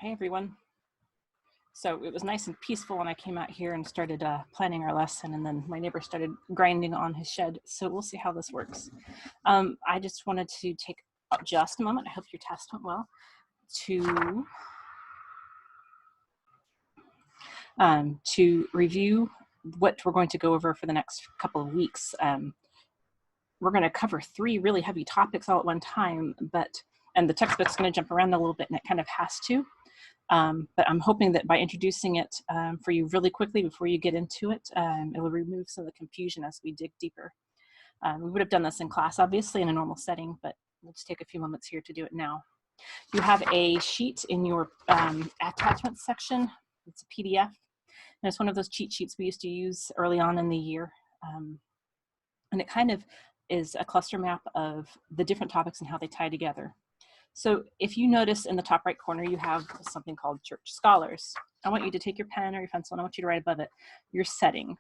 Hey everyone. So it was nice and peaceful when I came out here and started planning our lesson, and then my neighbor started grinding on his shed. So we'll see how this works. I just wanted to take just a moment. I hope your test went well. To review what we're going to go over for the next couple of weeks. We're going to cover 3 really heavy topics all at one time, and the textbook's going to jump around a little bit, and it kind of has to. But I'm hoping that by introducing it for you really quickly before you get into it, it will remove some of the confusion as we dig deeper. We would have done this in class, obviously, in a normal setting, but we'll just take a few moments here to do it now. You have a sheet in your attachments section. It's a PDF, and it's one of those cheat sheets we used to use early on in the year. And it kind of is a cluster map of the different topics and how they tie together. So if you notice in the top right corner, you have something called Church Scholars. I want you to take your pen or your pencil and I want you to write above it your setting.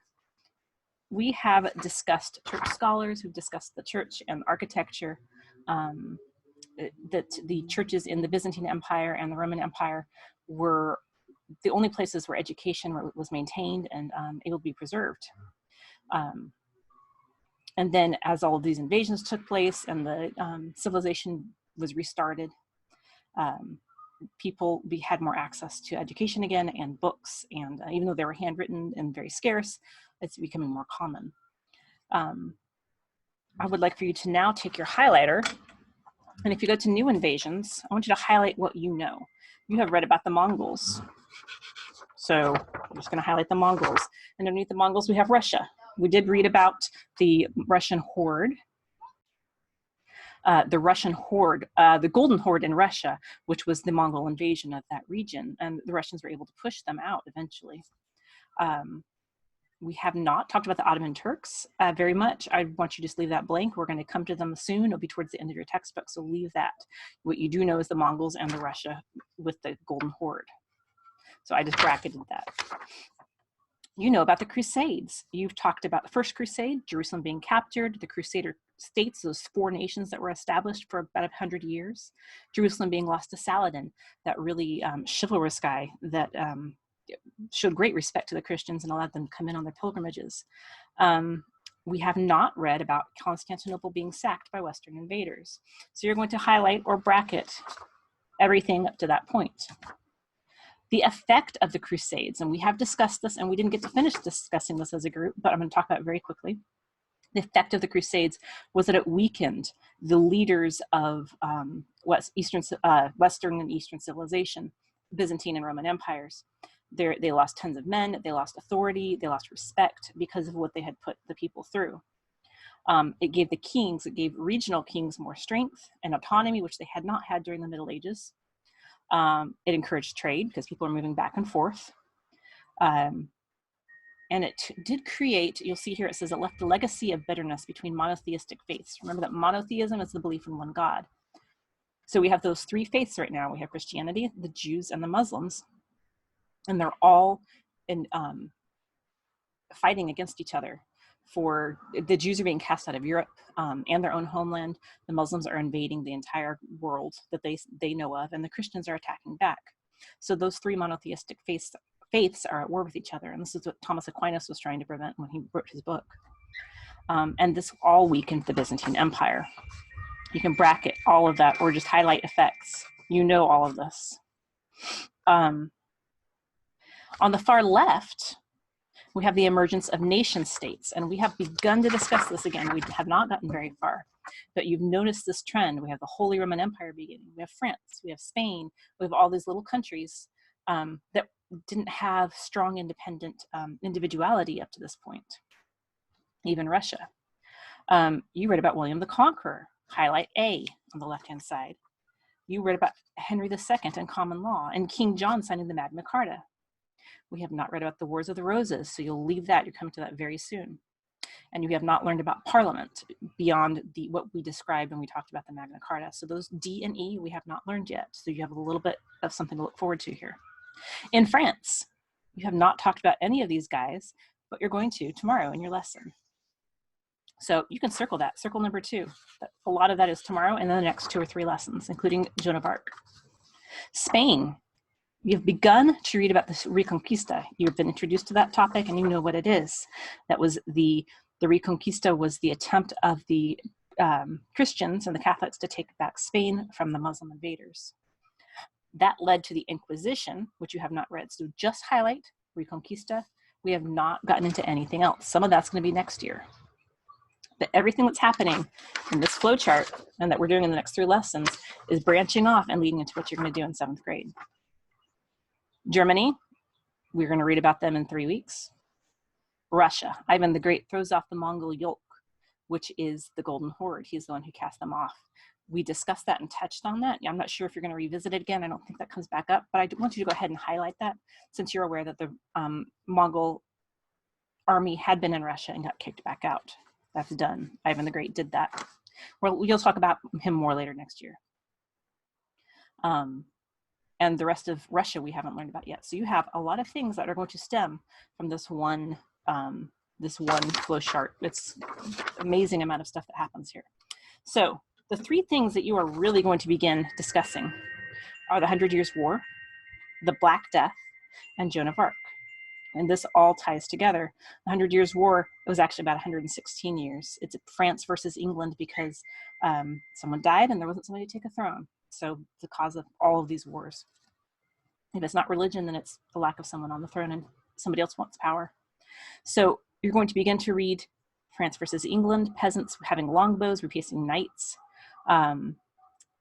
We have discussed Church Scholars, we've discussed the church and architecture, that the churches in the Byzantine Empire and the Roman Empire were the only places where education was maintained and able to be preserved. And then as all of these invasions took place and the civilization was restarted, people had more access to education again and books, and even though they were handwritten and very scarce, it's becoming more common. I would like for you to now take your highlighter, and if you go to new invasions, I want you to highlight what you know. You have read about the Mongols, so I'm just going to highlight the Mongols. And underneath the Mongols, we have Russia. We did read about the Russian horde. The Golden Horde in Russia, which was the Mongol invasion of that region, and the Russians were able to push them out eventually. We have not talked about the Ottoman Turks very much. I want you to just leave that blank. We're going to come to them soon. It'll be towards the end of your textbook, so leave that. What you do know is the Mongols and the Russia with the Golden Horde. So I just bracketed that. You know about the Crusades. You've talked about the First Crusade, Jerusalem being captured, the Crusader states, those 4 nations that were established for about 100 years, Jerusalem being lost to Saladin, that really chivalrous guy that showed great respect to the Christians and allowed them to come in on their pilgrimages. We have not read about Constantinople being sacked by Western invaders. So you're going to highlight or bracket everything up to that point. The effect of the Crusades, and we have discussed this, and we didn't get to finish discussing this as a group, but I'm going to talk about it very quickly. The effect of the Crusades was that it weakened the leaders of Western and Eastern civilization, Byzantine and Roman empires. They lost tons of men, they lost authority, they lost respect because of what they had put the people through. It gave regional kings more strength and autonomy, which they had not had during the Middle Ages. It encouraged trade because people are moving back and forth. And it did create, you'll see here it says it left a legacy of bitterness between monotheistic faiths. Remember that monotheism is the belief in one God. So we have those 3 faiths right now. We have Christianity, the Jews, and the Muslims. And they're all fighting against each other. The Jews are being cast out of Europe and their own homeland. The Muslims are invading the entire world that they know of, and the Christians are attacking back. So those 3 monotheistic faiths are at war with each other, and this is what Thomas Aquinas was trying to prevent when he wrote his book. And this all weakened the Byzantine Empire. You can bracket all of that or just highlight effects. You know all of this. On the far left, we have the emergence of nation states, and we have begun to discuss this again. We have not gotten very far, but you've noticed this trend. We have the Holy Roman Empire beginning. We have France, we have Spain, we have all these little countries that didn't have strong independent individuality up to this point, even Russia. You read about William the Conqueror, highlight A on the left-hand side. You read about Henry II and common law, and King John signing the Magna Carta. We have not read about the Wars of the Roses, so you'll leave that. You're coming to that very soon. And you have not learned about Parliament beyond what we described when we talked about the Magna Carta. So those D and E we have not learned yet. So you have a little bit of something to look forward to here. In France, you have not talked about any of these guys, but you're going to tomorrow in your lesson. So you can circle that, circle number 2. A lot of that is tomorrow and then the next 2 or 3 lessons, including Joan of Arc. Spain. You've begun to read about the Reconquista. You've been introduced to that topic and you know what it is. That was the Reconquista was the attempt of the Christians and the Catholics to take back Spain from the Muslim invaders. That led to the Inquisition, which you have not read. So just highlight Reconquista. We have not gotten into anything else. Some of that's going to be next year. But everything that's happening in this flow chart and that we're doing in the next 3 lessons is branching off and leading into what you're going to do in 7th grade. Germany, we're going to read about them in 3 weeks. Russia, Ivan the Great throws off the Mongol yoke, which is the Golden Horde. He's the one who cast them off. We discussed that and touched on that. I'm not sure if you're going to revisit it again. I don't think that comes back up, but I want you to go ahead and highlight that since you're aware that the Mongol army had been in Russia and got kicked back out. That's done. Ivan the Great did that. Well, you'll talk about him more later next year. And the rest of Russia we haven't learned about yet. So you have a lot of things that are going to stem from this one flow chart. It's an amazing amount of stuff that happens here. So the 3 things that you are really going to begin discussing are the 100 Years' War, the Black Death, and Joan of Arc. And this all ties together. The 100 Years' War, it was actually about 116 years. It's France versus England because someone died and there wasn't somebody to take a throne. So the cause of all of these wars. If it's not religion, then it's the lack of someone on the throne and somebody else wants power. So you're going to begin to read France versus England, peasants having longbows, replacing knights. And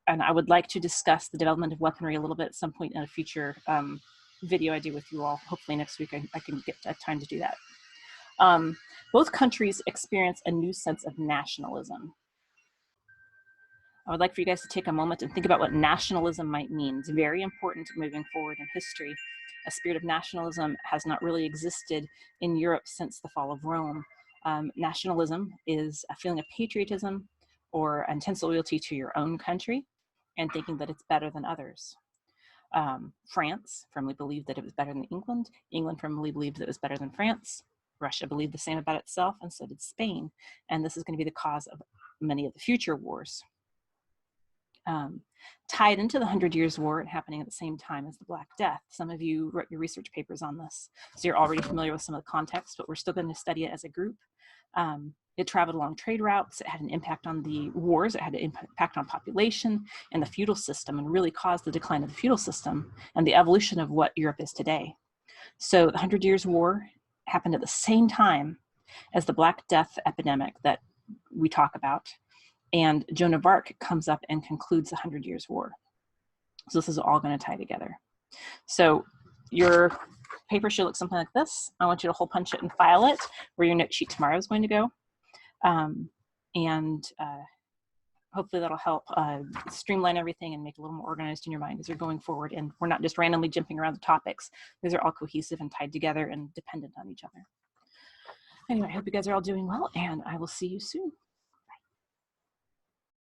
I would like to discuss the development of weaponry a little bit at some point in a future video I do with you all. Hopefully next week I can get time to do that. Both countries experience a new sense of nationalism. I would like for you guys to take a moment and think about what nationalism might mean. It's very important moving forward in history. A spirit of nationalism has not really existed in Europe since the fall of Rome. Nationalism is a feeling of patriotism or intense loyalty to your own country and thinking that it's better than others. France firmly believed that it was better than England. England firmly believed that it was better than France. Russia believed the same about itself, and so did Spain. And this is going to be the cause of many of the future wars. Tied into the 100 Years' War and happening at the same time as the Black Death. Some of you wrote your research papers on this, so you're already familiar with some of the context, but we're still going to study it as a group. It traveled along trade routes, it had an impact on the wars, it had an impact on population and the feudal system, and really caused the decline of the feudal system and the evolution of what Europe is today. So the 100 Years' War happened at the same time as the Black Death epidemic that we talk about. And Joan of Arc comes up and concludes the 100 Years' War. So this is all going to tie together. So your paper should look something like this. I want you to hole punch it and file it where your note sheet tomorrow is going to go. Hopefully that'll help streamline everything and make it a little more organized in your mind as you're going forward. And we're not just randomly jumping around the topics. These are all cohesive and tied together and dependent on each other. Anyway, I hope you guys are all doing well, and I will see you soon.